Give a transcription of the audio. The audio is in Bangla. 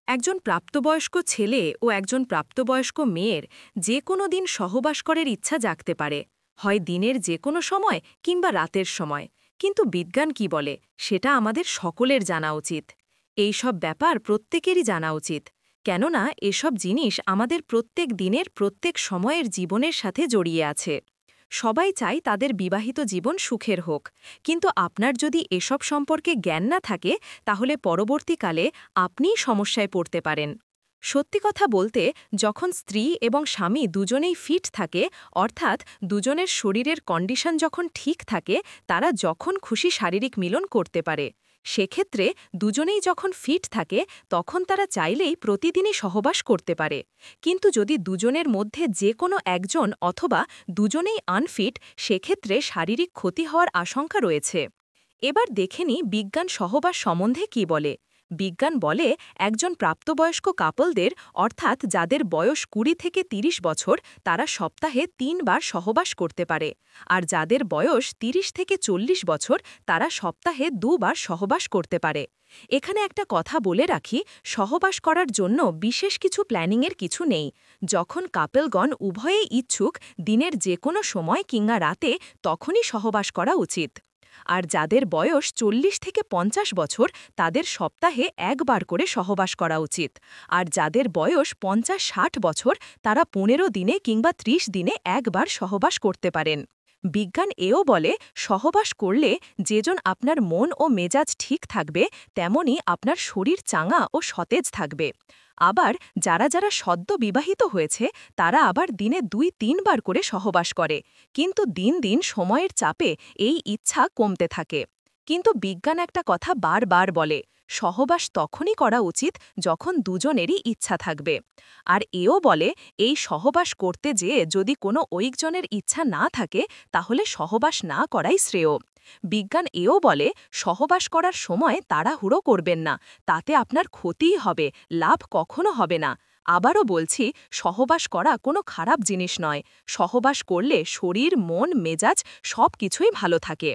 একজন প্রাপ্তবয়স্ক ছেলে ও একজন প্রাপ্তবয়স্ক মেয়ের যে কোনো দিন সহবাস করার ইচ্ছা জাগতে পারে, হয় দিনের যে কোনো সময় কিংবা রাতের সময়। কিন্তু বিজ্ঞান কি বলে সেটা আমাদের সকলের জানা উচিত। এই সব ব্যাপার প্রত্যেকেরই জানা উচিত, কেননা এসব জিনিস আমাদের প্রত্যেক দিনের প্রত্যেক সময়ের জীবনের সাথে জড়িয়ে আছে। সবাই চায় তাদের বিবাহিত জীবন সুখের হোক, কিন্তু আপনার যদি এসব সম্পর্কে জ্ঞান না থাকে, তাহলে পরবর্তীকালে আপনিই সমস্যায় পড়তে পারেন। সত্যি কথা বলতে, যখন স্ত্রী এবং স্বামী দুজনেই ফিট থাকে, অর্থাৎ দুজনের শরীরের কন্ডিশন যখন ঠিক থাকে, তারা যখন খুশি শারীরিক মিলন করতে পারে। সেক্ষেত্রে দুজনেই যখন ফিট থাকে, তখন তারা চাইলেই প্রতিদিনই সহবাস করতে পারে। কিন্তু যদি দুজনের মধ্যে যে কোনো একজন অথবা দুজনেই আনফিট, সেক্ষেত্রে শারীরিক ক্ষতি হওয়ার আশঙ্কা রয়েছে। এবার দেখে নিই বিজ্ঞান সহবাস সম্বন্ধে কি বলে। বিজ্ঞান বলে, একজন প্রাপ্তবয়স্ক কাপলদের, অর্থাৎ যাদের বয়স ২০ থেকে ৩০ বছর, তারা সপ্তাহে ৩ বার সহবাস করতে পারে। আর যাদের বয়স ৩০ থেকে ৪০ বছর, তারা সপ্তাহে ২ বার সহবাস করতে পারে। এখানে একটা কথা বলে রাখি, সহবাস করার জন্য বিশেষ কিছু প্ল্যানিংয়ের কিছু নেই। যখন কাপেলগণ উভয়েই ইচ্ছুক, দিনের যে কোনো সময় কিংবা রাতে, তখনই সহবাস করা উচিত। আর যাদের বয়স ৪০ থেকে ৫০ বছর, তাদের সপ্তাহে ১ বার করে সহবাস করা উচিত। আর যাদের বয়স ৫০-৬০ বছর, তারা ১৫ দিনে কিংবা ৩০ দিনে ১ বার সহবাস করতে পারেন। বিজ্ঞান এও বলে, সহবাস করলে যেজন আপনার মন ও মেজাজ ঠিক থাকবে, তেমনি আপনার শরীর চাঙা ও সতেজ থাকবে। আবার যারা যারা সদ্য বিবাহিত হয়েছে, তারা আবার দিনে ২-৩ বার করে সহবাস করে, কিন্তু দিন দিন সময়ের চাপে এই ইচ্ছা কমতে থাকে। কিন্তু বিজ্ঞান একটা কথা বারবার বলে, সহবাস তখনই করা উচিত যখন দুজনেরই ইচ্ছা থাকবে। আর এও বলে, এই সহবাস করতে যেয়ে যদি কোনো ঐকজনের ইচ্ছা না থাকে, তাহলে সহবাস না করাই শ্রেয়। বিজ্ঞান এও বলে, সহবাস করার সময় তাড়াহুড়ো করবেন না, তাতে আপনার ক্ষতিই হবে, লাভ কখনো হবে না। আবারও বলছি, সহবাস করা কোনো খারাপ জিনিস নয়। সহবাস করলে শরীর, মন, মেজাজ সব কিছুই ভালো থাকে।